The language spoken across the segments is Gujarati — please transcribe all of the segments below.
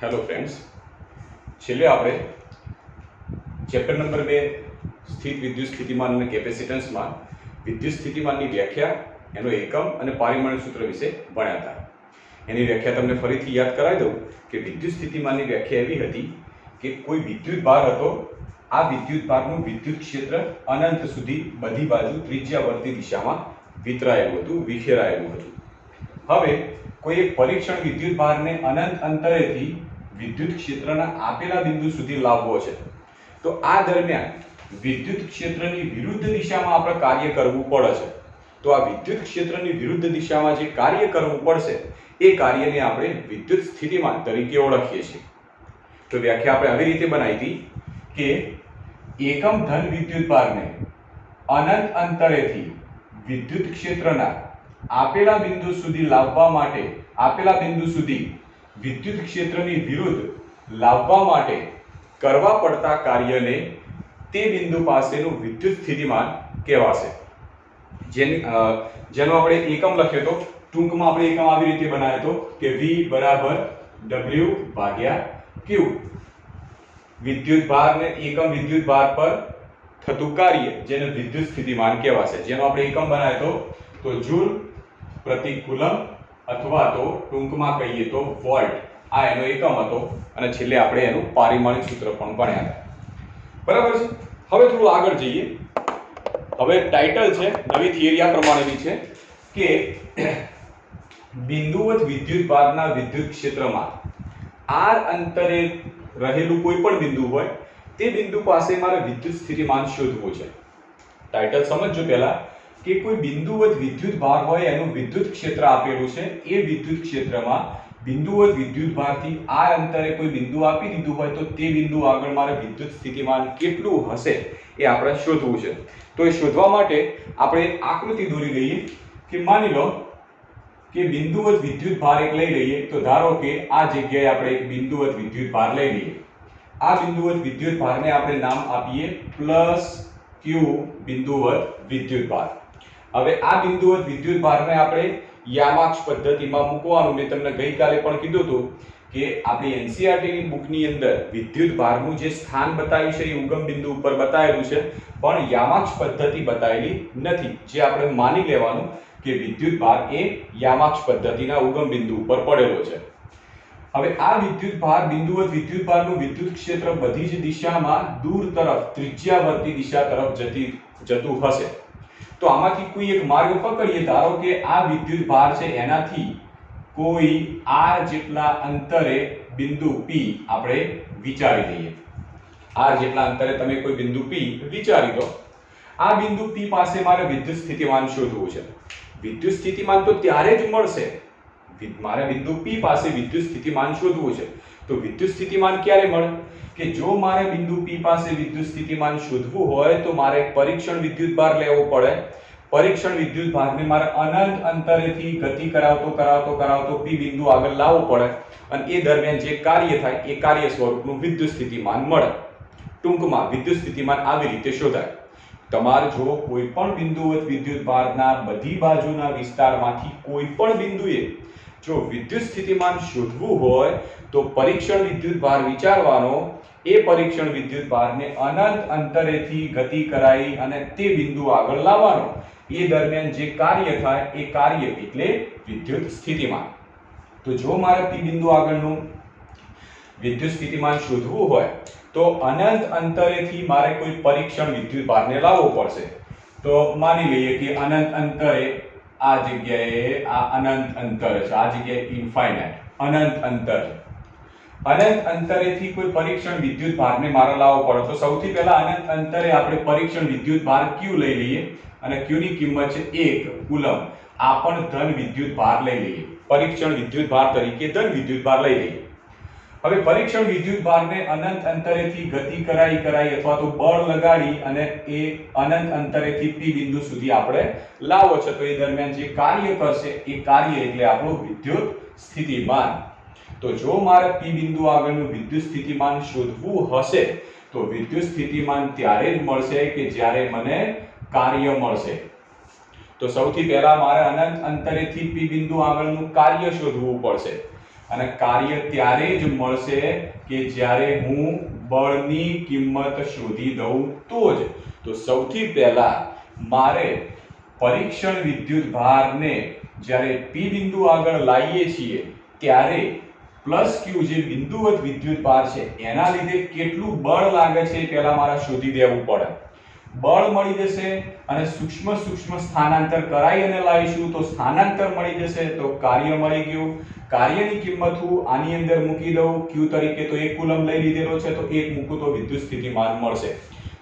હેલો ફ્રેન્ડ્સ, છેલ્લે આપણે ચેપ્ટર નંબર 2 સ્થિત વિદ્યુત સ્થિતિમાન અને કેપેસિટન્સમાં વિદ્યુત સ્થિતિમાનની વ્યાખ્યા, એનો એકમ અને પારિમાણિક સૂત્ર વિશે ભણ્યા હતા. એની વ્યાખ્યા તમને ફરીથી યાદ કરાવી દઉં કે વિદ્યુત સ્થિતિમાનની વ્યાખ્યા એવી હતી કે કોઈ વિદ્યુત ભાર હતો. આ વિદ્યુત ભારનું વિદ્યુત ક્ષેત્ર અનંત સુધી બધી બાજુ ત્રિજ્યાવર્તી દિશામાં વિતરાયેલું હતું, વિખેરાયેલું હતું. હવે કોઈ એક પરીક્ષણ વિદ્યુત ભારને અનંત અંતરેથી વિદ્યુત ક્ષેત્રના આપેલા બિંદુ સુધી લાવવો છે. તો આ દરમિયાન વિદ્યુત ક્ષેત્રની વિરુદ્ધ દિશામાં આપણે કાર્ય કરવું પડે છે. તો આ વિદ્યુત ક્ષેત્રની વિરુદ્ધ દિશામાં જે કાર્ય કરવું પડશે એ કાર્યને આપણે વિદ્યુત સ્થિતિમાન તરીકે ઓળખીએ છીએ. તો વ્યાખ્યા આપણે આવી રીતે બનાવી હતી કે એકમ ધન વિદ્યુત ભારને અનંત અંતરેથી વિદ્યુત ક્ષેત્રના આપેલા બિંદુ સુધી લાવવા માટે, આપેલા બિંદુ સુધી વિદ્યુત ક્ષેત્રની વિરુદ્ધ લાવવા માટે કરવા પડતા કાર્યને તે બિંદુ પાસેનું વિદ્યુત સ્થિતિમાન કહેવાશે. જેનો આપણે એકમ લખ્યો તો ટૂંકમાં આપણે એકમ આવી રીતે બનાવ્યો તો કે V બરાબર W ભાગ્યા Q. વિદ્યુત ભાર ને એકમ વિદ્યુત ભાર પર થતું કાર્ય જેને વિદ્યુત સ્થિતિમાન કહેવાશે. જેનો આપણે એકમ બનાવ્યો તો જૂલ પ્રતિ કુલમ અથવા તો ટૂંકમાં કહીએ તો વોલ્ટ. આ એનો એકમ હતો અને છેલ્લે આપણે એનું પારિમાણિક સૂત્ર પણ ભણ્યા હતા. બરાબર છે. હવે થોડું આગળ જઈએ. હવે ટાઇટલ છે, નવી થિયરી આ પ્રમાણેની છે કે બિંદુવત વિદ્યુત ભારના વિદ્યુત ક્ષેત્રમાં r અંતરે રહેલું કોઈ પણ બિંદુ હોય તે બિંદુ પાસે મારે વિદ્યુત સ્થિતિમાન શોધવું છે. ટાઇટલ સમજજો પહેલા કે કોઈ બિંદુવત વિદ્યુત ભાર હોય એનું વિદ્યુત ક્ષેત્ર આપેલું છે. એ વિદ્યુત ક્ષેત્રમાં બિંદુવત વિદ્યુત ભારથી r અંતરે કોઈ બિંદુ આપી દીધું હોય તો તે બિંદુ આગળ મારે વિદ્યુત સ્થિતિમાન કેટલું હશે એ આપણે શોધવું છે. તો એ શોધવા માટે આપણે આકૃતિ દોરી લઈએ કે માની લો કે બિંદુવત વિદ્યુત ભાર એક લઈ લઈએ. તો ધારો કે આ જગ્યાએ આપણે એક બિંદુવત વિદ્યુત ભાર લઈ લઈએ. આ બિંદુવત વિદ્યુત ભારને આપણે નામ આપીએ +Q બિંદુવત વિદ્યુત ભાર. હવે આ બિંદુવત વિદ્યુત ભારને આપણે યામાક્ષ પદ્ધતિમાં મૂકવાનું. મેં તમને ગઈકાલે પણ કીધું હતું કે આપણી એનસીઈઆરટી ની બુકની અંદર વિદ્યુત ભારનું જે સ્થાન બતાવ્યું છે એ ઉગમ બિંદુ ઉપર બતાવેલું છે, પણ યામાક્ષ પદ્ધતિ બતાવેલી નથી. જે આપણે માની લેવાનું કે વિદ્યુત ભાર એ યામાક્ષ પદ્ધતિના ઉગમ બિંદુ ઉપર પડેલો છે. હવે આ વિદ્યુત ભાર બિંદુવત વિદ્યુત ભારનું વિદ્યુત ક્ષેત્ર બધી જ દિશામાં દૂર તરફ ત્રિજ્યાવર્તી દિશા તરફ જતું હશે. તો આમાંથી કોઈ એક માર્ગ પકડીએ. ધારો કે આ વિદ્યુત ભાર છે એનાથી કોઈ r જેટલા અંતરે બિંદુ P આપણે વિચારી લઈએ. r જેટલા અંતરે તમે કોઈ બિંદુ P વિચારી લો. આ બિંદુ P પાસે મારે વિદ્યુત સ્થિતિમાન શોધવું છે. વિદ્યુત સ્થિતિમાન તો ત્યારે જ મળશે, મારે બિંદુ P પાસે વિદ્યુત સ્થિતિમાન શોધવું છે. તો વિદ્યુત સ્થિતિમાન ક્યારે મળે કે જો મારે બિંદુ P પાસે વિદ્યુત સ્થિતિમાન શોધવું હોય તો મારે એક પરીક્ષણ વિદ્યુત ભાર લેવો પડે. પરીક્ષણ વિદ્યુત ભારને મારે અનંત અંતરેથી ગતિ કરાવતો P બિંદુ આગળ લાવવો પડે અને એ દરમિયાન જે કાર્ય થાય એ કાર્ય સ્વરૂપનું વિદ્યુત સ્થિતિમાન મળે. ટૂંકમાં વિદ્યુત સ્થિતિમાન આવી રીતે શોધાય. તમારે જો કોઈ પણ બિંદુવત વિદ્યુત ભારના બધી બાજુના વિસ્તારમાંથી કોઈ પણ બિંદુએ જો વિદ્યુત સ્થિતિમાન શોધવું હોય તો પરીક્ષણ વિદ્યુત ભાર વિચારવાનો. એ પરીક્ષણ વિદ્યુત ભારને અનંત અંતરેથી ગતિ કરાવી અને તે બિંદુ આગળ લાવવાનો. એ દરમિયાન જે કાર્ય થાય એ કાર્ય એટલે વિદ્યુત સ્થિતિમાન. તો જો મારે P બિંદુ આગળનું વિદ્યુત સ્થિતિમાન શોધવું હોય તો અનંત અંતરેથી મારે કોઈ પરીક્ષણ વિદ્યુત ભારને લાવવો પડશે. તો માની લઈએ કે અનંત અંતરે આ જગ્યાએ આ અનંત અંતર છે, આ જગ્યાએ ઇન્ફાઇનાઇટ અનંત અંતર. અનંત અંતરેથી કોઈ પરીક્ષણ વિદ્યુત ભારને મારે લાવવો પડે. તો સૌથી પહેલા અનંત અંતરે આપણે પરીક્ષણ વિદ્યુત ભાર Q લઈ લઈએ અને Q ની કિંમત છે 1 કુલમ. આ પણ ધન વિદ્યુત ભાર લઈ લઈએ. પરીક્ષણ વિદ્યુત ભાર તરીકે ધન વિદ્યુત ભાર લઈ લઈએ. હવે પરીક્ષણ વિદ્યુત ભારને અનંત અંતરેથી ગતિ કરાઈ અથવા તો બળ લગાડી અને એ અનંત અંતરેથી P બિંદુ સુધી આપણે લાવવો છે. તો એ દરમિયાન જે કાર્ય કરશે એ કાર્ય એટલે આપણું વિદ્યુત સ્થિતિમાન. તો જો મારે P બિંદુ આગળનું વિદ્યુત સ્થિતિમાન શોધવું હશે તો વિદ્યુત સ્થિતિમાન ત્યારે જ મળશે કે જ્યારે મને કાર્ય મળશે. તો સૌથી પહેલા મારે અનંત અંતરેથી P બિંદુ આગળનું કાર્ય શોધવું પડશે. અને કાર્ય ત્યારે જ મળશે કે જ્યારે હું બળની કિંમત શોધી દઉં તો જ. તો સૌથી પહેલા મારે પરીક્ષણ વિદ્યુત ભારને જ્યારે P બિંદુ આગળ લાવીએ છીએ ત્યારે પ્લસ Q જે બિંદુવત વિદ્યુત ભાર છે એના લીધે કેટલું બળ લાગે છે એ પહેલા મારે શોધી દેવું પડે. બળ મળી જશે અને સૂક્ષ્મ સ્થાનાંતર કરાઈ અને લાવીશું તો સ્થાનાંતર મળી જશે તો કાર્ય મળી ગયું. કાર્યની કિંમત હું આની અંદર મૂકી દઉં. Q તરીકે તો 1 કુલમ લઈ લીધેલો છે તો 1 મૂકું તો વિદ્યુત સ્થિતિમાન મળશે.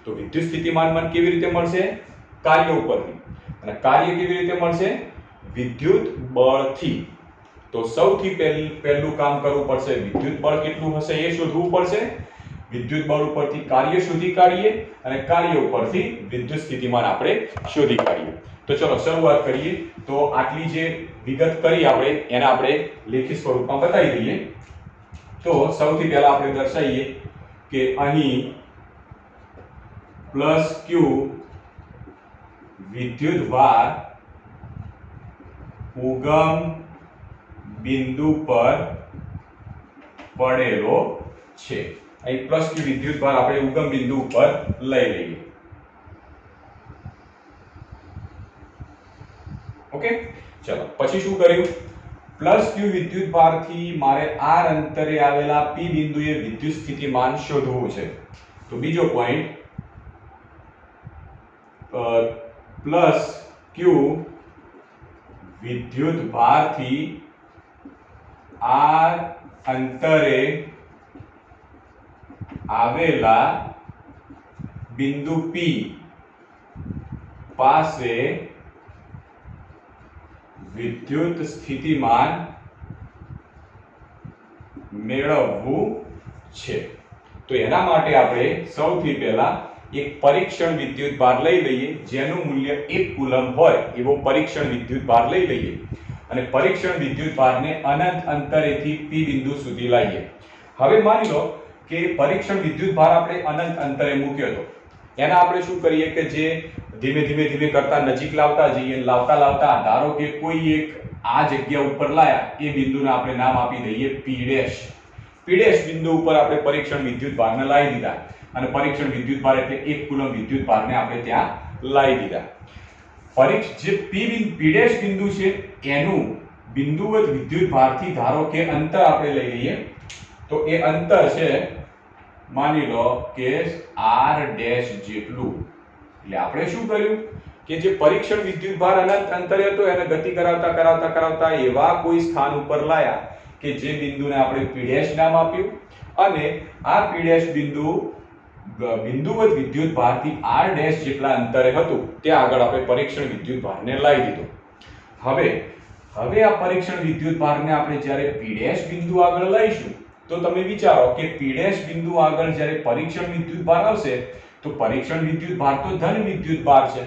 તો વિદ્યુત સ્થિતિમાન મને કેવી રીતે મળશે? કાર્ય ઉપરથી. અને કાર્ય કેવી રીતે મળશે? વિદ્યુત બળથી. તો સૌથી પહેલું કામ કરવું પડશે, વિદ્યુત બળ કેટલું હશે એ શોધવું પડશે. વિદ્યુત બળ ઉપરથી કાર્ય શોધી કાઢીએ અને કાર્ય ઉપરથી વિદ્યુત સ્થિતિમાન આપણે શોધી કાઢીએ. તો ચલો શરૂઆત કરીએ. તો આટલી જે વિગત કરી આપણે એને આપણે લેખિત સ્વરૂપમાં બતાવી દઈએ. તો સૌથી પહેલા આપણે દર્શાવીએ કે અહીં પ્લસ Q વિદ્યુત ભાર ઉગમ બિંદુ પર પડેલો છે. અહીં પ્લસ Q વિદ્યુત ભાર આપણે ઉગમ બિંદુ ઉપર લઈ લઈએ. ઓકે, ચલો પછી શું કર્યું? પ્લસ Q વિદ્યુત ભારથી મારે r અંતરે આવેલા P બિંદુએ વિદ્યુત સ્થિતિમાન શોધવું છે. તો બીજો પોઈન્ટ પ્લસ Q વિદ્યુત ભારથી r અંતરે આવેલા બિંદુ P પાસે વિદ્યુત સ્થિતિમાન મેળવવું છે. તો એના માટે આપણે સૌથી પહેલા એક પરીક્ષણ વિદ્યુત ભાર લઈ લઈએ જેનું મૂલ્ય 1 કુલમ હોય એવો પરીક્ષણ વિદ્યુત ભાર લઈ લઈએ અને પરીક્ષણ વિદ્યુત ભારને અનંત અંતરેથી P બિંદુ સુધી લાવીએ. હવે માની લો કે પરીક્ષણ વિદ્યુત ભાર આપણે અનંત અંતરે મૂક્યો હતો. એના આપણે શું કરીએ કે જે ધીમે કરતા નજીક લાવતા જઈએ. લાવતા ધારો કે કોઈ એક આ જગ્યા ઉપર લાયા એ બિંદુને આપણે નામ આપી દઈએ P'. P' બિંદુ ઉપર આપણે પરીક્ષણ વિદ્યુત ભારને લાવી દીધા અને પરીક્ષણ વિદ્યુત ભાર એટલે 1 કુલમ વિદ્યુત ભારને આપણે ત્યાં લાવી દીધા. જે P' બિંદુ છે એનું બિંદુવત વિદ્યુત ભારથી ધારો કે અંતર આપણે લઈ લઈએ તો એ અંતર છે માની લો કે r' જેટલું. એટલે આપણે શું કર્યું કે જે પરીક્ષણ વિદ્યુત ભાર અનંત અંતરે હતો એને ગતિ કરાવતા એવા કોઈ સ્થાન ઉપર લાયા કે જે બિંદુને આપણે P' નામ આપ્યું અને આ P' બિંદુ બિંદુવત વિદ્યુત ભારથી r' જેટલા અંતરે હતું ત્યાં આગળ આપણે પરીક્ષણ વિદ્યુત ભારને લાવી દીધો. હવે આ પરીક્ષણ વિદ્યુત ભારને આપણે જ્યારે P' બિંદુ આગળ લાવીશું તો તમે વિચારો કે P' બિંદુ આગળ જ્યારે પરીક્ષણ વિદ્યુત ભાર આવશે તો પરીક્ષણ વિદ્યુત ભાર તો ધન વિદ્યુત ભાર છે.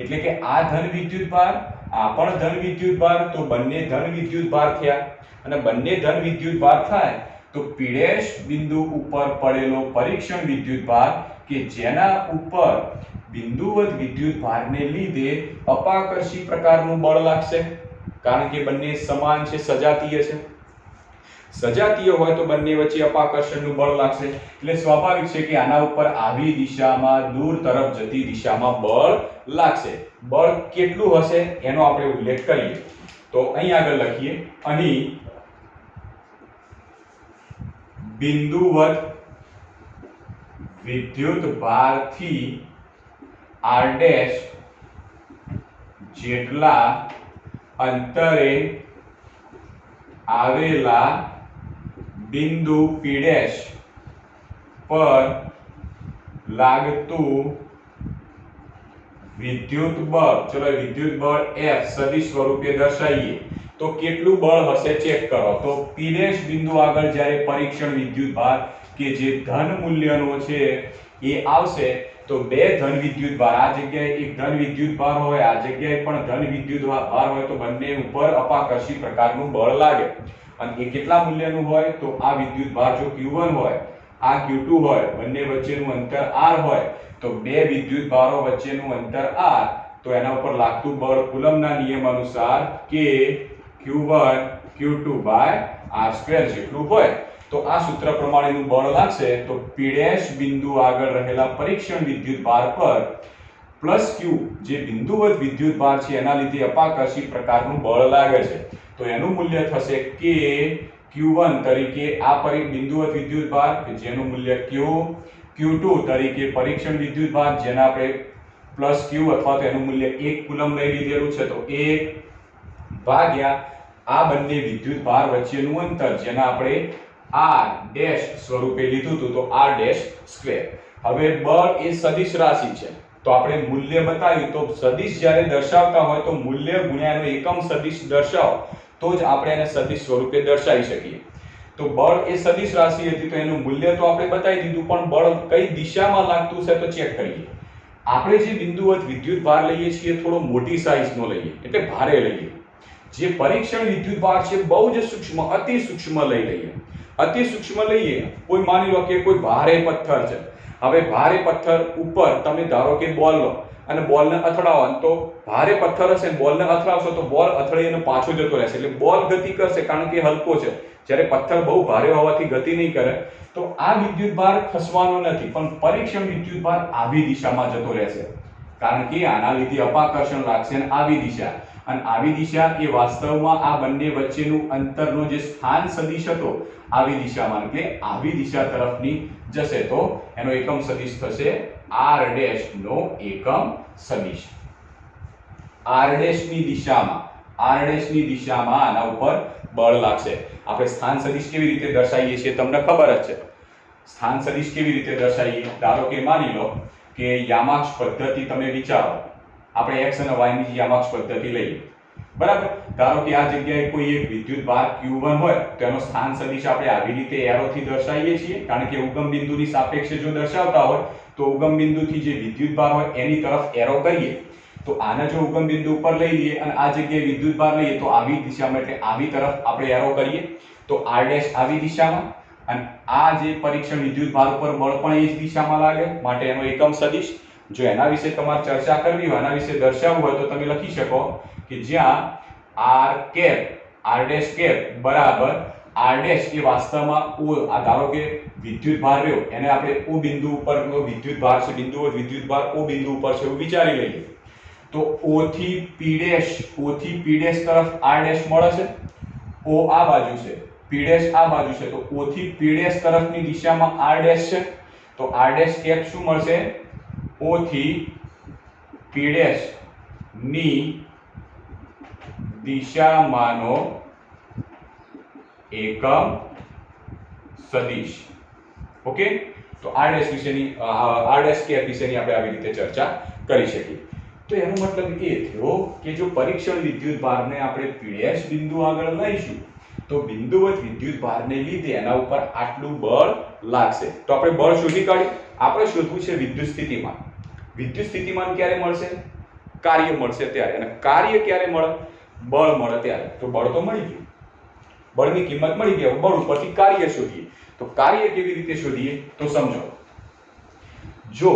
એટલે કે આ ધન વિદ્યુત ભાર, આ પણ ધન વિદ્યુત ભાર, તો બંને ધન વિદ્યુત ભાર થયા અને બંને ધન વિદ્યુત ભાર થાય તો P' બિંદુ ઉપર પડેલો પરીક્ષણ વિદ્યુત ભાર કે જેના ઉપર બિંદુવત વિદ્યુત ભારને લીધે અપાકર્ષી પ્રકારનું બળ લાગશે કારણ કે બંને સમાન છે, સજાતીય છે. સજાતીય હોય તો બંને વચ્ચે અપાકર્ષણનું બળ લાગશે એટલે સ્વાભાવિક છે કે આના ઉપર આવી દિશામાં દૂર તરફ જતી દિશામાં બળ લાગશે. બળ કેટલું હશે એનો આપણે ઉલ્લેખ કરીએ તો અહીં આગળ લખીએ. અહીં બિંદુવત વિદ્યુત ભારથી r' જેટલા અંતરે આવેલા બિંદુ P' પર લાગતું વિદ્યુત બળ, ચલો વિદ્યુત બળ F સદિશ સ્વરૂપે દર્શાવીએ તો કેટલું બળ હશે ચેક કરો. તો P' બિંદુ આગળ જ્યારે પરીક્ષણ વિદ્યુત ભાર કે જે ધન મૂલ્યનો છે એ આવશે તો બે ધન વિદ્યુત ભાર, આ જગ્યાએ એક ધન વિદ્યુત ભાર હોય, આ જગ્યાએ પણ ધન વિદ્યુત ભાર હોય તો બંને ઉપર અપાકર્ષી પ્રકારનું બળ લાગે. અને એ કેટલા મૂલ્યનું હોય તો આ વિદ્યુત ભાર જો Q1 હોય, આ Q2 હોય, બંને વચ્ચેનું અંતર r હોય તો બે વિદ્યુત ભારો વચ્ચેનું અંતર r તો એના ઉપર લાગતું બળ કુલમના નિયમ અનુસાર કે Q1 q2/r² જેટલું હોય તો આ સૂત્ર પ્રમાણેનું બળ લાગશે તો p' બિંદુ આગળ રહેલા પરીક્ષણ વિદ્યુતભાર પર પ્લસ q જે બિંદુવત વિદ્યુતભાર છે એના લીધે અપાકર્ષી પ્રકારનું બળ લાગે છે તો એનું મૂલ્ય થશે k q1 તરીકે આ બિંદુવત વિદ્યુતભાર કે જેનું મૂલ્ય q2 તરીકે પરીક્ષણ વિદ્યુતભાર જેના આપણે પ્લસ q અથવા તો એનું મૂલ્ય 1 કુલમ લઈ લીધેલું છે તો 1 ભાગ્યા આ બંને વિદ્યુતભાર વચ્ચેનું અંતર જેના આપણે r ડેશ સ્વરૂપે લીધું હતું તો r ડેશ સ્ક્વેર. હવે બળ એ સદિશ રાશિ છે તો આપણે મૂલ્ય બતાવ્યું તો સદિશ જ્યારે દર્શાવતા હોય તો મૂલ્ય ગુણ્યા એનો એકમ સદિશ દર્શાવો તો જ આપણે એને સદિશ સ્વરૂપે દર્શાવી શકીએ. તો બળ એ સદિશ રાશિ હતી તો એનું મૂલ્ય તો આપણે બતાવી દીધું પણ બળ કઈ દિશામાં લાગતું છે તો ચેક કરીએ. આપણે જે બિંદુવત વિદ્યુતભાર લઈએ છીએ થોડો મોટી સાઈઝનો લઈએ એટલે ભારે લઈએ. જે પરીક્ષણ વિદ્યુતભાર છે બહુ જ સૂક્ષ્મ અતિ સૂક્ષ્મ લઈ લઈએ. અતિ સૂક્ષ્મ લઈએ કોઈ માની લો કે કોઈ ભારે પથ્થર છે. હવે ભારે પથ્થર ઉપર તમે ધારો કે બોલ લો અને બોલને અથડાવો તો ભારે પથ્થર હશે બોલને અથડાવશો તો બોલ અથડાઈને પાછો જતો રહેશે એટલે બોલ ગતિ કરશે કારણ કે હલકો છે જ્યારે પથ્થર બહુ ભારે હોવાથી ગતિ નહીં કરે તો આ વિદ્યુતભાર ખસવાનો નથી પણ પરીક્ષણ વિદ્યુતભાર આવી દિશામાં જતો રહેશે કારણ કે આના લીધે અપાકર્ષણ લાગશે અને આવી દિશા અને આવી દિશા એ વાસ્તવમાં આ બંને વચ્ચેનું અંતરનો જે સ્થાન સદિશ હતો આવી દિશામાં એટલે આવી દિશા તરફની જશે તો એનો એકમ સદિશ થશે r ડેશ નો એકમ સદિશ. r ડેશ ની દિશામાં આના ઉપર બળ લાગશે. આપણે સ્થાન સદિશ કેવી રીતે દર્શાવીએ છીએ તમને ખબર જ છે. સ્થાન સદિશ કેવી રીતે દર્શાવીએ ધારો કે માની લો કે યામાક્ષ પદ્ધતિ તમે વિચારો આપણે x અને y ની યામાક્ષ પદ્ધતિ લઈએ બરાબર. ધારો કે આ જગ્યાએ કોઈ એક વિદ્યુતભાર q1 હોય તો એનો સ્થાન સદિશ આપણે આવી રીતે એરોથી દર્શાવીએ છીએ કારણ કે ઉગમ બિંદુની સાપેક્ષે જો દર્શાવતા હોય તો ઉગમ બિંદુથી જે વિદ્યુતભાર હોય એની તરફ એરો કરીએ તો આને જો ઉગમ બિંદુ ઉપર લઈ લઈએ અને આ જગ્યાએ વિદ્યુતભાર લઈએ તો આવી દિશામાં એટલે આવી તરફ આપણે એરો કરીએ તો r ડેશ આવી દિશામાં અને આ જે પરીક્ષણ વિદ્યુતભાર ઉપર બળ પણ એ જ દિશામાં લાગે માટે એનો એકમ સદિશ. જો એના વિશે તમારે ચર્ચા કરવી હોય આના વિશે દર્શાવવું હોય તો તમે લખી શકો કે જ્યાં r ડેશ કેપ બરાબર r ડેશ એ વાસ્તવમાં o આ ધારો કે વિદ્યુતભાર રહ્યો એને આપણે o બિંદુ ઉપરનો વિદ્યુતભાર છે બિંદુવત વિદ્યુતભાર o બિંદુ ઉપર છે એવું વિચારી લઈએ તો o થી p ડેશ તરફ r ડેશ મળે છે. o આ બાજુ છે p ડેશ આ બાજુ છે તો o થી p ડેશ તરફની દિશામાં r ડેશ છે તો r ડેશ કેપ શું મળશે o થી p ડેશ ની દિશામાંનો એકમ સદિશ. ઓકે તો r ડેશ વિશેની r ડેશ કેપ વિશેની આપણે આવી રીતે ચર્ચા કરી શકીએ. તો એનો મતલબ એ થયો કે જો પરીક્ષણ વિદ્યુતભારને આપણે p ડેશ બિંદુ આગળ લઈશું તો બિંદુવત વિદ્યુતભારને લીધે એના ઉપર આટલું બળ લાગશે. તો આપણે બળ શોધી કાઢ્યું. આપણે શોધવું છે વિદ્યુત સ્થિતિમાન. વિદ્યુત સ્થિતિમાન ક્યારે મળશે કાર્ય મળશે ત્યારે અને કાર્ય ક્યારે મળે બળ મળે ત્યારે. તો બળ તો મળી ગયું બળની કિંમત મળી ગઈ બળ ઉપરથી કાર્ય શોધીએ તો કાર્ય કેવી રીતે શોધીએ તો સમજો જો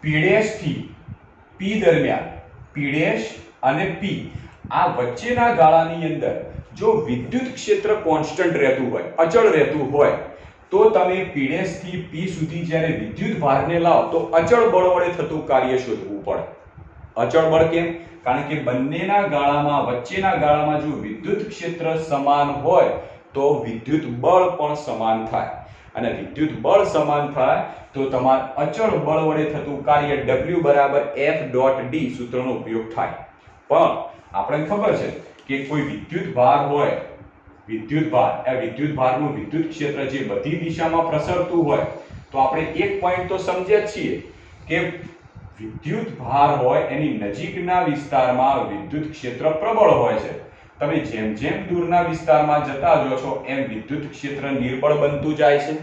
p ડેશ થી p દરમિયાન p ડેશ અને p આ વચ્ચેના ગાળાની અંદર જો વિદ્યુત ક્ષેત્ર કોન્સ્ટન્ટ રહેતું હોય અચળ રહેતું હોય તો તમે p ડેશ થી p સુધી જ્યારે વિદ્યુતભારને લાવો તો અચળ બળ વડે થતું કાર્ય શોધવું પડે. અચળ બળ કેમ કારણ કે બંનેના ગાળામાં વચ્ચેના ગાળામાં જો વિદ્યુત ક્ષેત્ર સમાન હોય તો વિદ્યુત બળ પણ સમાન થાય અને વિદ્યુત બળ સમાન થાય તો તમારે અચળ બળ વડે થતું કાર્ય W બરાબર F.D સૂત્રનો ઉપયોગ થાય. પણ આપણને ખબર છે કે કોઈ વિદ્યુતભાર હોય વિદ્યુતભાર એ વિદ્યુતભારનું વિદ્યુત ક્ષેત્ર જે બધી દિશામાં પ્રસરતું હોય તો આપણે એક પોઈન્ટ તો સમજ્યા છીએ કે વિદ્યુતભાર હોય એની નજીકના વિસ્તારમાં વિદ્યુત ક્ષેત્ર પ્રબળ હોય છે. તમે જેમ જેમ દૂરના વિસ્તારમાં જતા જો છો એમ વિદ્યુત ક્ષેત્ર નિર્બળ બનતું જાય છે.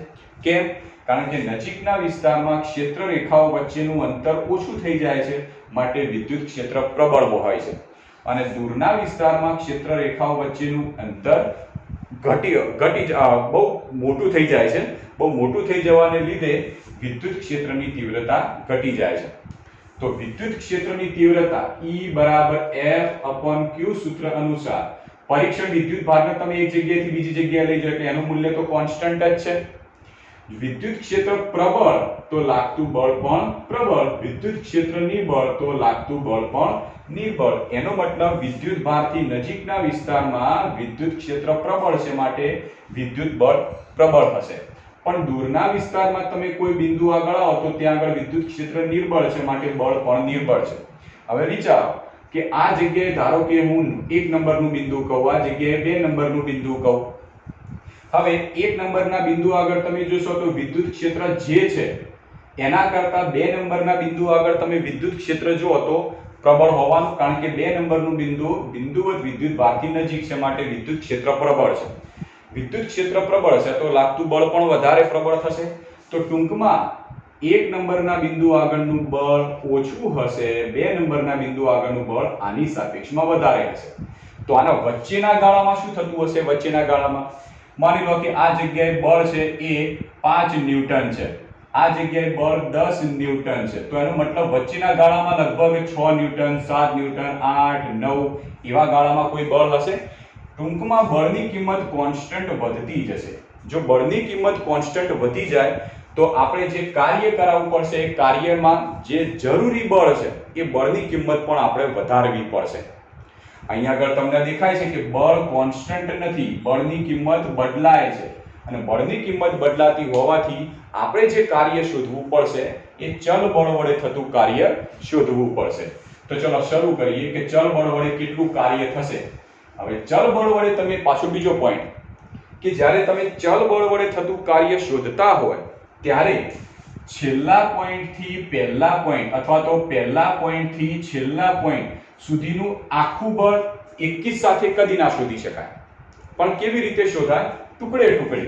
કેમ કારણ કે નજીકના વિસ્તારમાં ક્ષેત્ર રેખાઓ વચ્ચેનું અંતર ઓછું થઈ જાય છે માટે વિદ્યુત ક્ષેત્ર પ્રબળ હોય છે અને દૂરના વિસ્તારમાં ક્ષેત્ર રેખાઓ વચ્ચેનું અંતર બહુ મોટું થઈ જાય છે. બહુ મોટું થઈ જવાને લીધે વિદ્યુત ક્ષેત્રની તીવ્રતા ઘટી જાય છે. તો વિદ્યુત ક્ષેત્રની તીવ્રતા E બરાબર F/Q સૂત્ર અનુસાર પરીક્ષણ વિદ્યુત ભારને તમે એક જગ્યાએથી બીજી જગ્યાએ લઈ જાઓ એટલે એનું મૂલ્ય તો કોન્સ્ટન્ટ જ છે. વિદ્યુત ક્ષેત્ર પ્રબળ તો લાગતું બળ પણ પ્રબળ, વિદ્યુત ક્ષેત્ર નિબળ તો લાગતું બળ પણ નિબળ. એનો મતલબ વિદ્યુત ભારથી નજીકના વિસ્તારમાં વિદ્યુત ક્ષેત્ર પ્રબળ છે માટે વિદ્યુત બળ પ્રબળ હશે. પણ દૂરના વિસ્તારમાં તમે કોઈ બિંદુ આગળ આવો તો ત્યાં આગળ વિદ્યુત ક્ષેત્ર નિર્બળ છે માટે બળ પણ નિર્બળ છે. હવે વિચારો કે આ જગ્યાએ ધારો કે હું 1 નંબરનું બિંદુ કહું, આ જગ્યાએ 2 નંબરનું બિંદુ કહું. હવે 1 નંબરના બિંદુ આગળ તમે જોશો તો વિદ્યુત ક્ષેત્ર જે છે એના કરતા 2 નંબરના બિંદુ આગળ તમે વિદ્યુત ક્ષેત્ર જુઓ તો પ્રબળ હોવાનું, કારણ કે 2 નંબરનું બિંદુવત વિદ્યુત ભારથી નજીક છે માટે વિદ્યુત ક્ષેત્ર પ્રબળ છે. વિદ્યુત ક્ષેત્ર પ્રબળ છે તો લાગતું બળ પણ વધારે પ્રબળ થશે. તો ટૂંકમાં 1 નંબરના બિંદુ આગળનું બળ ઓછું હશે, 2 નંબરના બિંદુ આગળનું બળ આની સાપેક્ષમાં વધારે હશે. તો આના વચ્ચેના ગાળામાં શું થતું હશે? વચ્ચેના ગાળામાં માની લો કે આ જગ્યાએ બળ છે એ 5 ન્યૂટન છે, આ જગ્યાએ બળ 10 ન્યૂટન છે. તો એનો મતલબ વચ્ચેના ગાળામાં લગભગ 6 ન્યૂટન, 7 ન્યૂટન, 8, 9 એવા ગાળામાં કોઈ બળ હશે. ટૂંકમાં બળની કિંમત કોન્સ્ટન્ટ વધતી જશે. જો બળની કિંમત કોન્સ્ટન્ટ વધી જાય તો આપણે જે કાર્ય કરાવવું પડશે એ કાર્યમાં જે જરૂરી બળ છે એ બળની કિંમત પણ આપણે વધારવી પડશે. અહીંયા આગળ તમને દેખાય છે કે બળ કોન્સ્ટન્ટ નથી, બળની કિંમત બદલાય છે અને બળની કિંમત બદલાતી હોવાથી આપણે જે કાર્ય શોધવું પડશે એ ચલ બળ વડે થતું કાર્ય શોધવું પડશે. તો ચલો શરૂ કરીએ કે ચલ બળ વડે કેટલું કાર્ય થશે. હવે ચલ બળ વડે તમે પાછો બીજો પોઈન્ટ કે જ્યારે તમે ચલ બળ વડે થતું કાર્ય શોધતા હોય ત્યારે છેલ્લા પોઈન્ટથી પહેલા પોઈન્ટ અથવા તો પહેલા પોઈન્ટથી છેલ્લા પોઈન્ટ સુધીનું આખું બળ એકી સાથે કદી ના શોધી શકાય. પણ કેવી રીતે શોધાય? ટુકડે ટુકડે.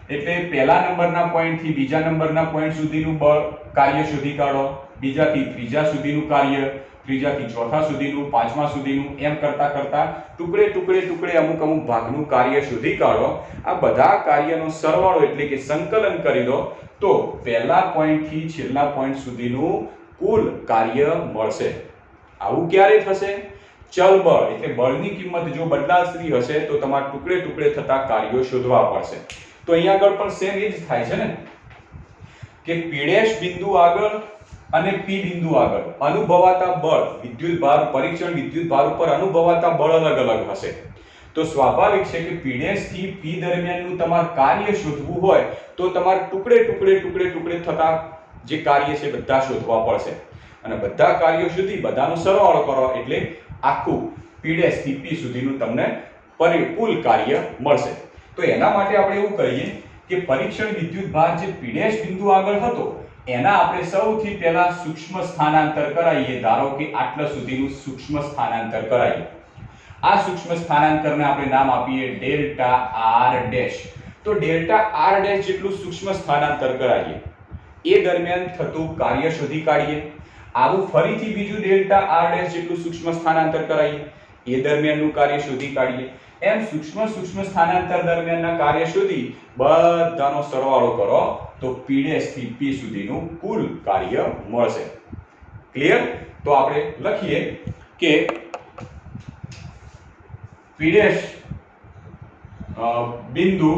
એટલે પહેલા નંબરના પોઈન્ટથી બીજા નંબરના પોઈન્ટ સુધીનું બળ કાર્ય શોધી કાઢો, બીજાથી ત્રીજા સુધીનું કાર્ય, ત્રીજાથી ચોથા સુધીનું, પાંચમા સુધીનું, એમ કરતા કરતા ટુકડે ટુકડે ટુકડે અમુક અમુક ભાગનું કાર્ય શોધી કાઢો. આ બધા કાર્યનો સરવાળો એટલે કે સંકલન કરી દો તો પહેલા પોઈન્ટથી છેલ્લા પોઈન્ટ સુધીનું કુલ કાર્ય મળશે. આવું ક્યારે થશે? ચલ બળ એટલે બળની કિંમત જો બદલાતી હશે તો તમારે ટુકડે ટુકડે થતા કાર્યો શોધવા પડશે. તો અહીંયા આગળ પણ સેમ એ જ થાય છે ને કે P' બિંદુ આગળ અને P બિંદુ આગળ અનુભવાતા બળ વિદ્યુત ભાર પરીક્ષણ વિદ્યુત ભાર ઉપર અનુભવાતા બળ અલગ અલગ હશે. તો સ્વાભાવિક છે કે P' થી P દરમિયાનનું તમારે કાર્ય શોધવું હોય તો તમારે ટુકડે ટુકડે ટુકડે ટુકડે થતા જે કાર્ય છે બધા શોધવા પડશે અને બધા કાર્યો સુધી બધાનો સરવાળો કરો એટલે આખું P' થી P સુધીનું તમને કુલ કાર્ય મળશે. તો એના માટે આપણે એવું કરીએ કે પરીક્ષણ વિદ્યુત ભાર જે P' બિંદુ આગળ હતો એના આપણે સૌથી પહેલા સૂક્ષ્મ સ્થાનાંતર કરાવીએ. ધારો કે આટલા સુધીનું સૂક્ષ્મ સ્થાનાંતર કરાવીએ. આ સૂક્ષ્મ સ્થાનાંતરને આપણે નામ આપીએ ડેલ્ટા r'. તો ડેલ્ટા r' જેટલું સૂક્ષ્મ સ્થાનાંતર કરાવીએ એ દરમિયાન થતું કાર્ય શોધી કાઢીએ. આવું ફરીથી બીજું ડેલ્ટા r' જેટલું સૂક્ષ્મ સ્થાનાંતર કરાવીએ એ દરમિયાનનું કાર્ય શોધી કાઢીએ. એમ સૂક્ષ્મ સ્થાનાંતર દરમિયાનના કાર્ય શોધી બધાનો સરવાળો કરો તો P' થી P સુધીનું કુલ કાર્ય મળશે. ક્લિયર? તો આપણે લખીએ કે P' બિંદુ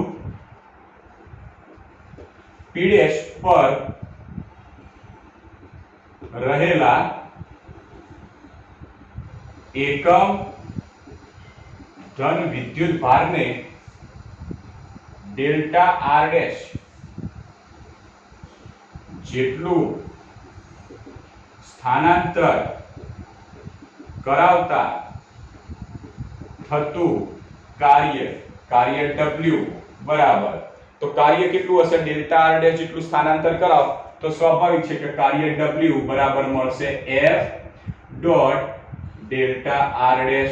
P' પર રહેલા એકમ ધન વિદ્યુત ભારને ડેલ્ટા r' જેટલું સ્થાનાંતર કરાવતા થતું કાર્ય W બરાબર. તો કાર્ય કેટલું હશે? ડેલ્ટા r' જેટલું સ્થાનાંતર કરાવ તો સ્વાભાવિક છે કે કાર્ય W બરાબર મળશે F ડોટ ડેલ્ટા r'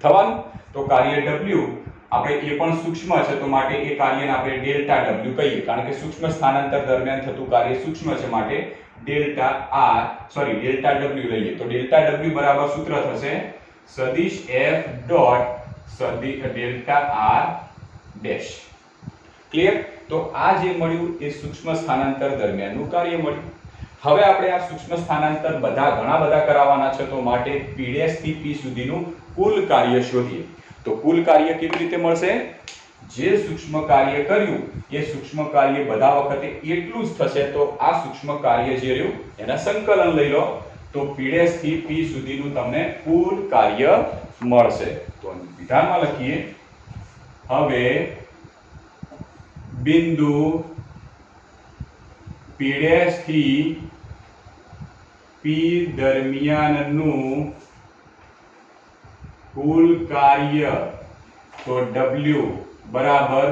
થવાનું. તો કાર્ય W આપણે એ પણ સૂક્ષ્મ છે તો માટે એ કાર્યને આપણે ડેલ્ટા W કહીએ, કારણ કે સૂક્ષ્મ સ્થાનાંતર દરમિયાન થતું કાર્ય સૂક્ષ્મ છે માટે ડેલ્ટા W લઈએ. તો ડેલ્ટા W બરાબર સૂત્ર થશે સદિશ F ડોટ સદિશ ડેલ્ટા r'. ક્લિયર? તો આ જે મળ્યું એ સૂક્ષ્મ સ્થાનાંતર દરમિયાનનું કાર્ય મળ્યું. હવે આપણે આ સૂક્ષ્મ સ્થાનાંતર ઘણા બધા કરાવવાના છે તો માટે P' થી P સુધીનું કુલ કાર્ય શોધીએ. તો કુલ કાર્ય કેવી રીતે મળશે? જે સૂક્ષ્મ કાર્ય કર્યું એ સૂક્ષ્મ કાર્ય બધા વખતે એટલું જ થશે. તો આ સૂક્ષ્મ કાર્ય જે રહ્યું એના સંકલન લઈ લો તો p' થી p સુધીનું તમને કુલ કાર્ય મળશે. તો વિધાનમાં લખીએ, હવે બિંદુ p' થી p દરમિયાનનું કુલ કાર્ય તો w બરાબર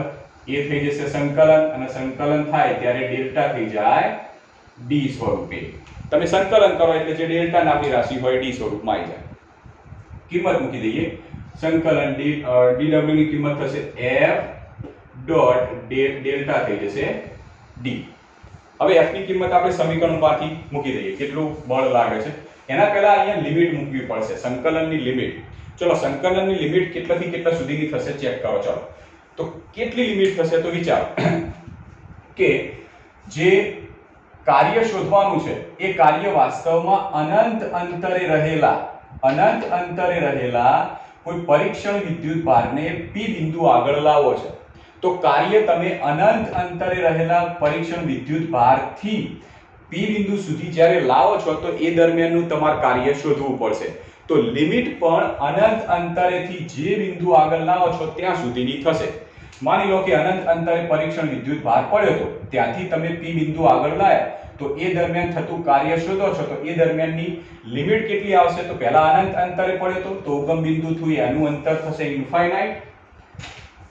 એ થઈ જશે સંકલન, અને સંકલન થાય ત્યારે ડેલ્ટા થઈ જાય d સ્વરૂપે. તમે સંકલન કરો એટલે જે ડેલ્ટા નામની રાશિ હોય d સ્વરૂપમાં આવી જાય. કિંમત મૂકી દઈએ. સંકલન dw ની કિંમત થશે f ડોટ ડેલ્ટા થઈ જશે d. હવે f ની કિંમત આપણે સમીકરણમાંથી મૂકી દઈએ કેટલું બળ લાગે છે. એના પહેલા અહીંયા લિમિટ મૂકવી પડશે, સંકલનની લિમિટ. ચલો સંકલનની લિમિટ કેટલાથી કેટલા સુધીની થશે ચેક કરો. ચલો તો કેટલી લિમિટ થશે તો વિચારો કે જે કાર્ય શોધવાનું છે એ કાર્ય વાસ્તવમાં અનંત અંતરે રહેલા કોઈ પરીક્ષણ વિદ્યુત ભારને p બિંદુ આગળ લાવવો છે. તો કાર્ય તમે અનંત અંતરે રહેલા પરીક્ષણ વિદ્યુત ભારથી p બિંદુ સુધી જ્યારે લાવો છો તો એ દરમિયાનનું તમારે કાર્ય શોધવું પડશે. તો લિમિટ પણ અનંત અંતરેથી જે બિંદુ આગળ લાવો છો ત્યાં સુધીની થશે. માની લો કે અનંત અંતરે પરીક્ષણ વિદ્યુત ભાર પડ્યો તો ત્યાંથી તમે p બિંદુ આગળ લાયા તો એ દરમિયાન થતું કાર્ય શોધો છો તો એ દરમિયાનની લિમિટ કેટલી આવશે? તો પહેલા અનંત અંતરે પડ્યો તો ઉગમ બિંદુથી એનું અંતર થશે ઇન્ફાઇનાઇટ.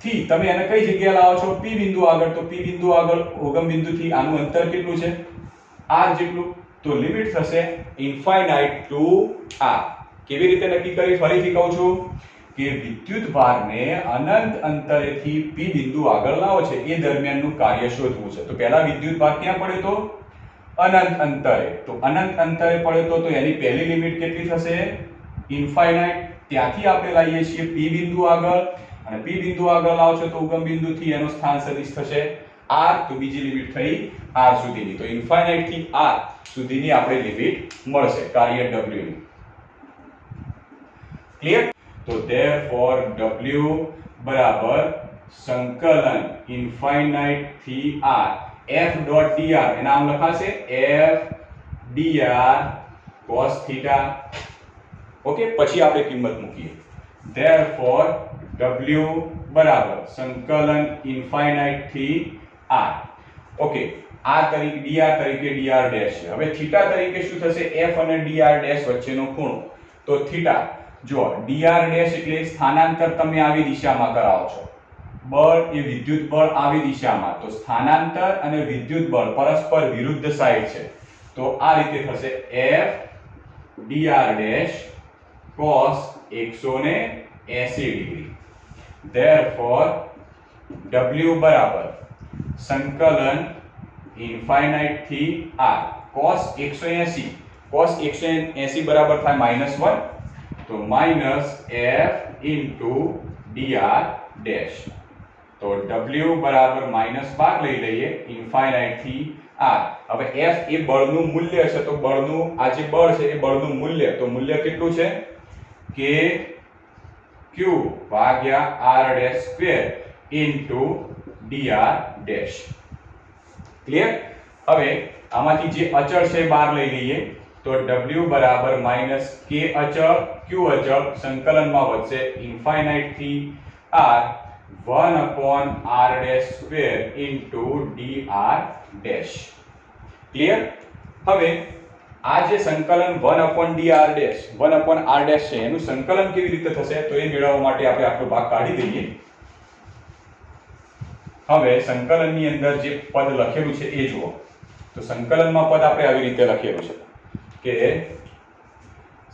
થી તમે એને કઈ જગ્યાએ લાવો છો? p બિંદુ આગળ. તો p બિંદુ આગળ ઉગમ બિંદુથી આનું અંતર કેટલું છે? r જેટલું. તો લિમિટ થશે ઇન્ફાઇનાઇટ ટુ r. કેવી રીતે નક્કી કરી? ફરીથી કહું છું કે વિદ્યુત ભારને અનંત અંતરેથી p બિંદુ આગળ લાવો છે એ દરમિયાનનું કાર્ય શોધવું છે. તો પહેલા વિદ્યુત ભાર ક્યાં પડ્યો તો? અનંત અંતરે. તો અનંત અંતરે પડ્યો તો એની પહેલી લિમિટ કેટલી થશે? ઇન્ફાઇનાઇટ. ત્યાંથી આપણે લાવીએ છીએ p બિંદુ આગળ, અને p બિંદુ આગળ લાવો છો તો ઉગમ બિંદુથી એનો સ્થાન સદિશ થશે r. તો બીજી લિમિટ થઈ r સુધીની. તો ઇન્ફાઇનાઇટ થી r સુધીની આપણે લિમિટ મળશે કાર્ય w ની. ક્લિયર? તો therefore w બરાબર સંકલન ઇન્ફાઇનાઇટ થી r f ડોટ dr. એના નામ લખાશે f dr cos theta. Okay, પછી આપણે કિંમત મૂકીએ. therefore w બરાબર સંકલન ઇન્ફાઇનાઇટ થી r. ઓકે, r તરીકે dr તરીકે dr ડેશ છે. હવે થીટા તરીકે શું થશે? f અને dr ડેશ વચ્ચેનો ખૂણો. તો થીટા જો dr ડેશ એટલે સ્થાનાંતર તમે આવી દિશામાં કરાવો છો, બળ એ વિદ્યુત બળ આવી દિશામાં. તો સ્થાનાંતર અને વિદ્યુત બળ પરસ્પર વિરુદ્ધ સાઈડ છે. તો આ રીતે થશે f dr dash cos 180 degree. therefore w બરાબર સંકલન ઇન્ફાઇનાઇટ થી r cos 180. cos 180 બરાબર થાય -1. તો minus f into dr dash. તો w બરાબર -12 લઈ લઈએ ઇન્ફાઇનાઇટ થી r. હવે f એ બળનું મૂલ્ય છે. તો બળનું આ જે બળ છે એ બળનું મૂલ્ય, તો મૂલ્ય કેટલું છે? કે q ભાગ્યા r dash square into dr dash. Clear? હવે આમાંથી જે અચળ છે બહાર લઈ લઈએ. તો w બરાબર માઈનસ k અચળ q અચળ સંકલનમાં વધશે ઇન્ફાઇનાઇટ થી r 1/r dash square into dr dash. Clear? હવે આ જે સંકલન 1/dr ડેશ 1/r ડેશ છે એનું સંકલન કેવી રીતે થશે? તો એ મેળવવા માટે આપણે આટલો ભાગ કાઢી દઈએ. હવે સંકલનની અંદર જે પદ લખેલું છે એ જુઓ. તો સંકલનમાં પદ આપણે આવી રીતે લખેલું છે કે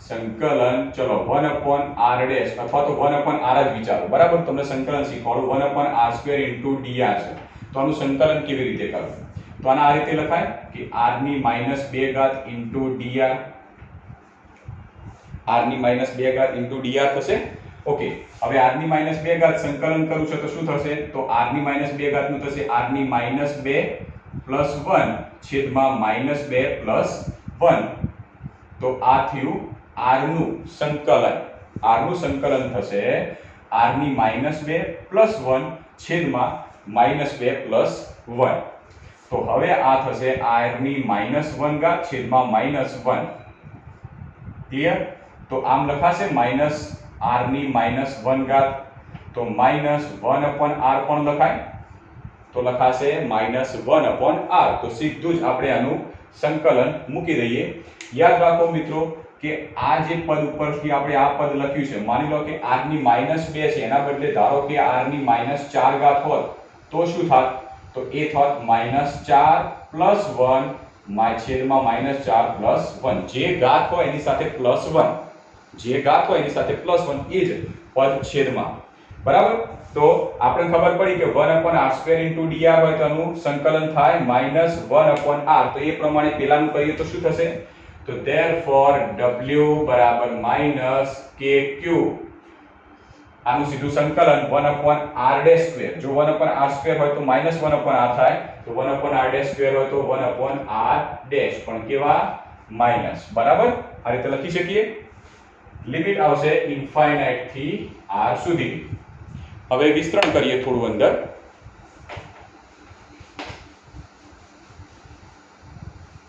સંકલન, ચલો 1/r ડેશ અથવા તો 1/r જ વિચારો. બરાબર, તમને સંકલન શીખવાડું 1/r² ઇન્ટુ dr છે. તો આનું સંકલન કેવી રીતે કરવું? તો આના આ રીતે લખાય કે r ની -2 ઘાત ઇન્ટુ dr. r ની -2 ઘાત ઇન્ટુ dr થશે. ઓકે, હવે r ની -2 ઘાત સંકલન કરવું છે તો શું થશે? તો r ની -2 ઘાત નું થશે r ની -2 પ્લસ 1 છેદમાં -2 પ્લસ 1. તો આ થયું r નું સંકલન. r નું સંકલન થશે r ની -2 + 1 છેદમાં -2 + 1. તો હવે આ થશે r ની -1 ઘાત છેદમાં -1. ક્લિયર? તો આમ લખાશે -r ની -1 ઘાત, તો -1/r પણ લખાય, તો લખાશે -1/r. તો સીધું જ આપણે આનું સંકલન મૂકી દઈએ. યાદ રાખો મિત્રો કે આ જે પદ ઉપરથી આપણે આ પદ લખ્યું છે, માની લો કે r ની -2 છે, એના બદલે ધારો કે r ની -4 ઘાત હોત તો શું થાત? તો એ થાત -4 + 1 છેદમાં -4 + 1. જે ઘાત હોય એની સાથે +1, જે ઘાત હોય એની સાથે +1 એ જ પદ છેદમાં. બરાબર? તો આપણે ખબર પડી કે 1/r² * dr હોય તો આનું સંકલન થાય -1/r. તો એ પ્રમાણે પેલાનું કરીએ તો શું થશે? તો therefore w - kq. આનું સીધું સંકલન 1/r². જો 1/r² હોય તો -1/r થાય, તો 1/r² હોય તો 1/r પણ કેવા? માઈનસ. બરાબર? આ રીતે લખી શકીએ. લિમિટ આવશે ઇન્ફાઇનાઇટ થી r સુધી. હવે વિસ્તરણ કરીએ થોડું અંદર.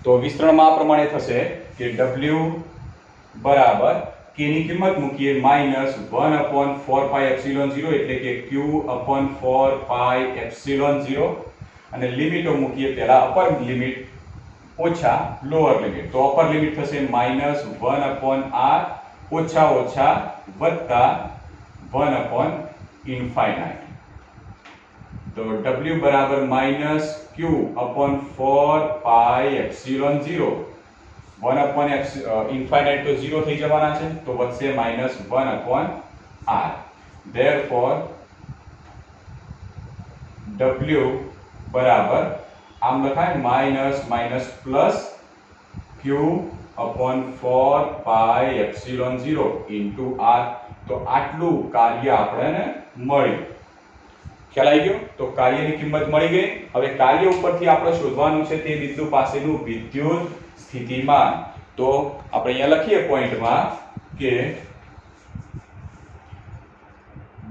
તો વિસ્તરણમાં આ પ્રમાણે થશે કે w બરાબર k ની કિંમત મૂકીએ -1/4πε0 એટલે કે q/4πε0 અને લિમિટો મૂકીએ. પહેલા અપર લિમિટ ઓછા લોઅર લિમિટ. તો અપર લિમિટ થશે -1/r ઓછા ઓછા વત્તા 1/∞. તો w બરાબર -q/4πε0. 1/∞ તો 0 થઈ જવાના છે, તો વધશે -1/r. therefore w બરાબર આમ લખાય -+ q/4πε0 r. તો આટલું કાર્ય આપણને મળ્યું. ખ્યાલ આવી ગયો? તો કાર્યની કિંમત મળી ગઈ. હવે કાર્ય ઉપરથી આપણે શોધવાનું છે તે બિંદુ પાસેનું વિદ્યુત સ્થિતિમાન. તો આપણે અહીંયા લખીએ પોઈન્ટમાં કે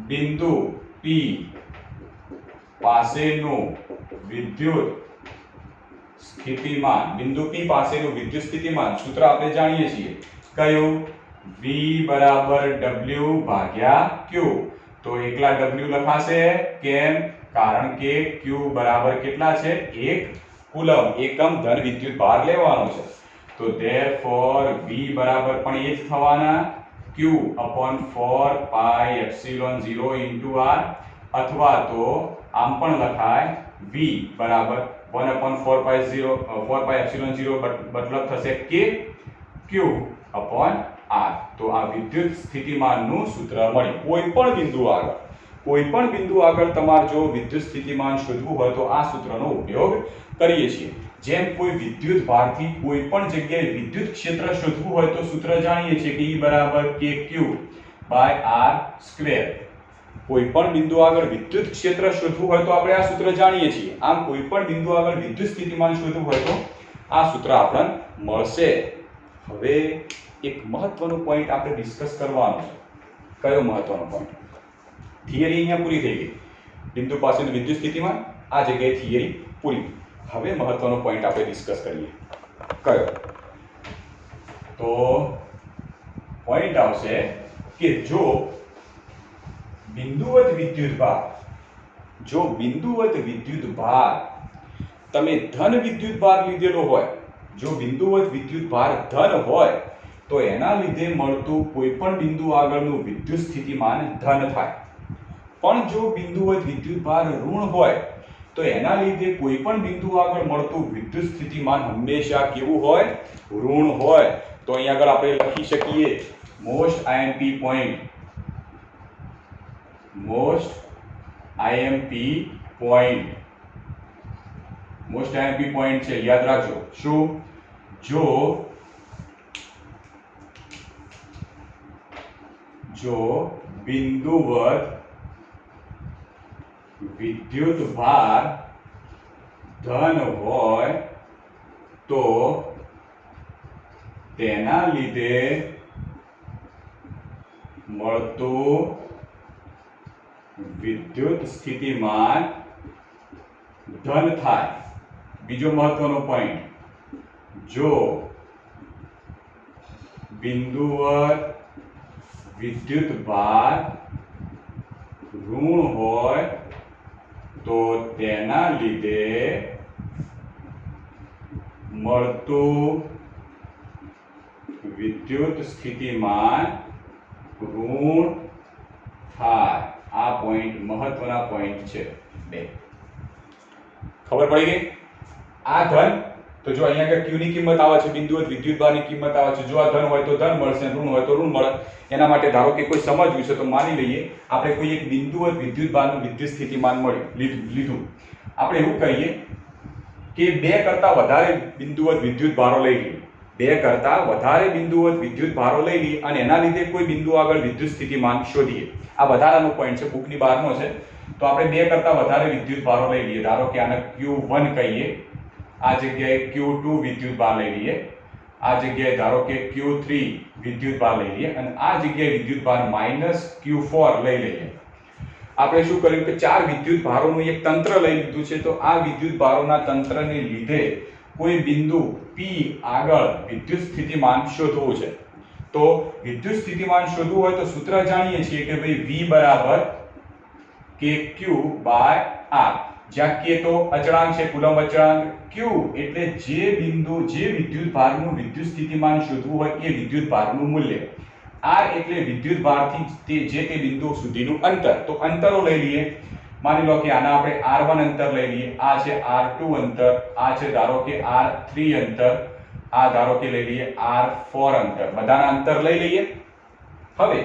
બિંદુ P પાસેનું વિદ્યુત સ્થિતિમાન. બિંદુ P પાસેનું વિદ્યુત સ્થિતિમાન સૂત્ર આપણે જાણીએ છીએ. કયું? V = W/Q. તો એકલા W લખાશે. કેમ? કારણ કે Q બરાબર કેટલા છે? 1 કુલમ, એકમ ધન વિદ્યુત ભાર લેવાનો છે. તો therefore V બરાબર પણ એ જ થવાના, q/4πε0 r. અથવા તો આમ પણ લખાય V બરાબર 1/4πε0 મતલબ થશે k q/r. તો આ વિદ્યુત સ્થિતિમાનનું સૂત્ર મળ્યું. કોઈ પણ બિંદુ આગળ તમારે જો વિદ્યુત સ્થિતિમાન શોધવું હોય તો આ સૂત્રનો ઉપયોગ કરીએ છીએ. જેમ કોઈ વિદ્યુત ભારથી કોઈ પણ જગ્યાએ વિદ્યુત ક્ષેત્ર શોધવું હોય તો સૂત્ર જાણીએ છીએ કે E = kq/r². કોઈ પણ બિંદુ આગળ વિદ્યુત ક્ષેત્ર શોધવું હોય તો આપણે આ સૂત્ર જાણીએ છીએ. આમ કોઈ પણ બિંદુ આગળ વિદ્યુત સ્થિતિમાન શોધવું હોય તો આ સૂત્ર આપણને મળશે. હવે એક મહત્વનો પોઈન્ટ આપણે ડિસ્કસ કરવાનો છે. કયો મહત્વનો પોઈન્ટ? થિયરી અહીંયા પૂરી થઈ ગઈ. બિંદુ પાસેનું વિદ્યુત સ્થિતિમાન, આ જગ્યાએ થિયરી પૂરી. હવે મહત્વનો પોઈન્ટ આપણે ડિસ્કસ કરીએ. કયો? તો પોઈન્ટ આવશે કે જો બિંદુવત વિદ્યુત ભાર તમે ધન વિદ્યુત ભાર લીધેલો હોય, જો બિંદુવત વિદ્યુત ભાર ધન હોય તો એના લીધે મળતું કોઈ પણ બિંદુ આગળનું વિદ્યુત સ્થિતિમાન ધન થાય. પણ જો બિંદુવત વિદ્યુત ભાર ઋણ હોય તો એના લીધે કોઈ પણ બિંદુ આગળ મળતું વિદ્યુત સ્થિતિમાન હંમેશા કેવું હોય? ઋણ હોય. તો અહીં આગળ આપણે લખી શકીએ મોસ્ટ IMP પોઈન્ટ છે, યાદ રાખજો. શું? જો બિંદુવત વિદ્યુત ભાર ધન હોય તો તેના લીધે મળતું વિદ્યુત સ્થિતિમાન ધન થાય. બીજો મહત્વનો પોઈન્ટ, જો બિંદુવત વિદ્યુત ભાર ઋણ હોય તો તેના લીધે મળતું વિદ્યુત સ્થિતિમાન ઋણ થાય. આ પોઈન્ટ મહત્વના પોઈન્ટ છે બે. ખબર પડી ગઈ? આ ધન, તો જો અહીંયા કે q ની કિંમત આવે છે, બિંદુવત વિદ્યુતભારની કિંમત આવે છે. જો આ ધન હોય તો ધન મળશે, ઋણ હોય તો ઋણ મળે. એના માટે ધારો કે કોઈ સમજવું છે તો માની લઈએ આપણે કોઈ એક બિંદુવત વિદ્યુતભારનું વિદ્યુત સ્થિતિમાન લીધું. આપણે એવું કહીએ કે બે કરતા વધારે બિંદુવત વિદ્યુત ભારો લઈ લઈએ. બે કરતા વધારે બિંદુવત વિદ્યુત ભારો લઈ લઈએ અને એના લીધે કોઈ બિંદુ આગળ વિદ્યુત સ્થિતિમાન શોધીએ. આ વધારાનો પોઈન્ટ છે, બુકની બહારનો છે. તો આપણે બે કરતા વધારે વિદ્યુત ભારો લઈ લઈએ. ધારો કે આને Q1 કહીએ, આ જગ્યાએ Q2 વિદ્યુત ભાર લઈ લઈએ, આ જગ્યાએ ધારો કે Q3 વિદ્યુત ભાર લઈ લઈએ અને આ જગ્યાએ વિદ્યુત ભાર -Q4 લઈ લઈએ. આપણે શું કર્યું કે ચાર વિદ્યુત ભારોનું એક તંત્ર લઈ લીધું છે. તો આ વિદ્યુત ભારોના તંત્રને લીધે કોઈ બિંદુ P આગળ વિદ્યુત સ્થિતિમાન શોધવું છે. તો વિદ્યુત સ્થિતિમાન શોધવું હોય તો સૂત્ર જાણીએ છીએ કે ભાઈ V બરાબર KQ/R. જ્યાં K તો અચળાંક છે, કુલંબ અચળાંક. Q એટલે જે વિદ્યુત ભારનું વિદ્યુત સ્થિતિમાન શોધવું હોય એ વિદ્યુત ભારનું મૂલ્ય. R એટલે વિદ્યુત ભારથી જે તે બિંદુ સુધીનું અંતર. તો અંતરો લઈ લઈએ. માની લો કે આના આપણે R1 અંતર લઈ લઈએ, આ છે R2 અંતર, આ છે ધારો કે R3 અંતર, આ ધારો કે લઈ લઈએ R4 અંતર. બધાના અંતર લઈ લઈએ. હવે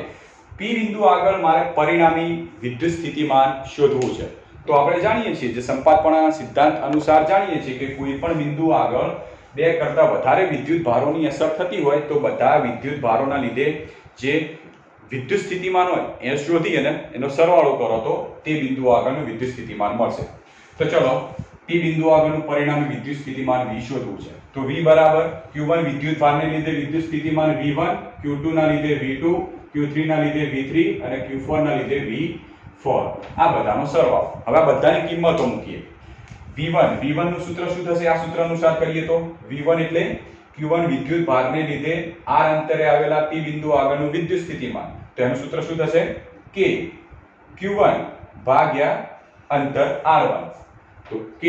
P બિંદુ આગળ મારે પરિણામી વિદ્યુત સ્થિતિમાન શોધવું છે. તો આપણે જાણીએ છીએ, જે સંપાતપણાના સિદ્ધાંત અનુસાર જાણીએ છીએ કે કોઈ પણ બિંદુ આગળ બે કરતા વધારે વિદ્યુત ભારોની અસર થતી હોય તો બધા વિદ્યુત ભારોના લીધે જે વિદ્યુત સ્થિતિમાન હોય એ શોધી અને એનો સરવાળો કરો તો તે બિંદુ આગળનું વિદ્યુત સ્થિતિમાન મળશે. તો ચલો P બિંદુ આગળનું પરિણામી વિદ્યુત સ્થિતિમાન V શોધવું છે. તો V બરાબર Q1 વિદ્યુત ભારને લીધે વિદ્યુત સ્થિતિમાન V1, Q2 ના લીધે V2, Q3 ના લીધે V3 અને Q4 ના લીધે V4. આ બધાનો સરવાળો. હવે આ બધાની કિંમતો મૂકીએ. V1 નું સૂત્ર શું થશે? આ સૂત્ર અનુસાર કરીએ તો V1 એટલે Q1 વિદ્યુત ભારને લીધે r અંતરે આવેલા P બિંદુ આગળનું વિદ્યુત સ્થિતિમાન. તો એનું સૂત્ર શું થશે? K Q1 ભાગ્યા અંતર R1. તો K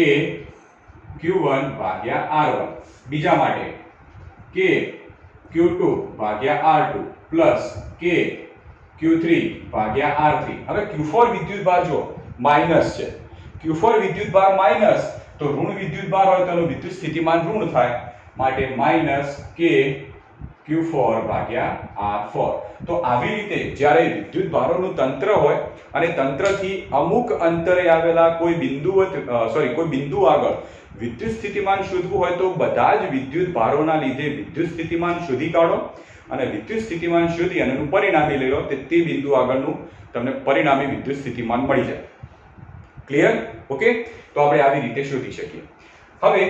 Q1 ભાગ્યા R1. બીજા માટે K Q2 ભાગ્યા R2 પ્લસ K Q3 ભાગ્યા R3. હવે Q4 વિદ્યુત ભાર જો માઈનસ છે. Q4 વિદ્યુત ભાર માઈનસ, તો ઋણ વિદ્યુત ભાર હોય તો એનું વિદ્યુત સ્થિતિમાન ઋણ થાય. માટે માઈનસ K Q4 ભાગ્યા R4. તો આવી રીતે જ્યારે વિદ્યુત ભારોનું તંત્ર હોય અને તંત્રથી અમુક અંતરે આવેલા કોઈ બિંદુ આગળ વિદ્યુત સ્થિતિમાન શોધવું હોય તો બધા જ વિદ્યુત ભારોના લીધે વિદ્યુત સ્થિતિમાન શોધી કાઢો અને વિદ્યુત સ્થિતિમાન શોધી અને એનું પરિણામી લઈ લો. તે બિંદુ આગળનું તમને પરિણામી વિદ્યુત સ્થિતિમાન મળી જાય. ક્લિયર? ઓકે. તો આપણે આવી રીતે શોધી શકીએ. હવે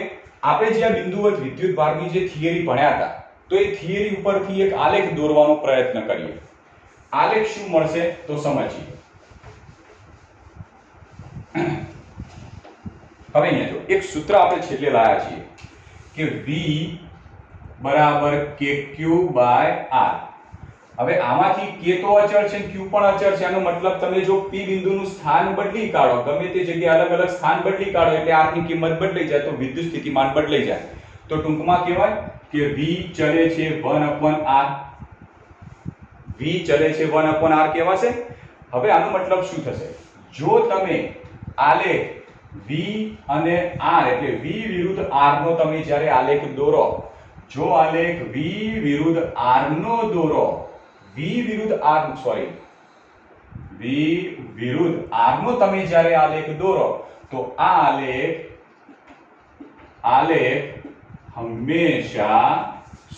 આપણે જે આ બિંદુવત વિદ્યુત ભારની જે થિયરી ભણ્યા હતા, તો એ થિયરી ઉપરથી એક આલેખ દોરવાનો પ્રયત્ન કરીએ. આલેખ શું મળશે તો સમજીએ. હવે અહીંયા જો એક સૂત્ર આપણે છેલ્લે લાયા છીએ કે V બરાબર KQ/R. હવે આમાંથી K તો અચળ છે, Q પણ અચળ છે. આનો મતલબ તમે જો P બિંદુનું સ્થાન બદલી કાઢો, ગમે તે જગ્યાએ અલગ અલગ સ્થાન બદલી કાઢો એટલે R ની કિંમત બદલાઈ જાય, તો વિદ્યુત સ્થિતિમાન બદલાઈ જાય. તો ટૂંકમાં કહેવાય કે V ચલે છે 1/R. V ચલે છે 1/R કહેવાશે. હવે આનો મતલબ શું થશે? જો તમે આલેખ V અને R એટલે V વિરુદ્ધ R નો તમે જ્યારે આલેખ દોરો, જો આલેખ V વિરુદ્ધ R નો દોરો, V વિરુદ્ધ R નો તમે જ્યારે આલેખ દોરો તો આ આલેખ હંમેશા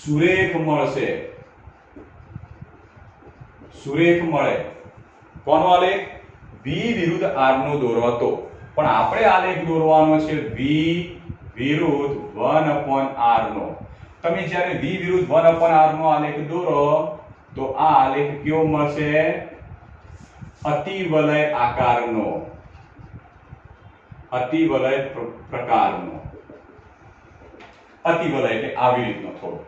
સુરેખ મળશે. સુરેખ મળે. કોનો આલેખ? V વિરુદ્ધ R નો દોરો હતો, પણ આપણે આલેખ દોરવાનો છે V વિરુદ્ધ 1/R નો. તમે જ્યારે V વિરુદ્ધ 1/R નો આલેખ દોરો તો આ આલેખ કેવો મળશે? અતિવલય આકારનો, અતિવલય પ્રકારનો. અતિવલય એટલે આવી રીતનો થોડો.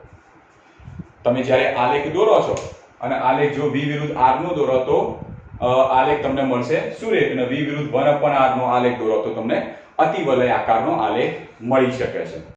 તમે જ્યારે આલેખ દોરો છો અને આલેખ જો v વિરુદ્ધ r નો દોરો તો આલેખ તમને મળશે શું રે? v વિરુદ્ધ 1/r નો આલેખ દોરો તો તમને અતિવલય આકારનો આલેખ મળી શકે છે.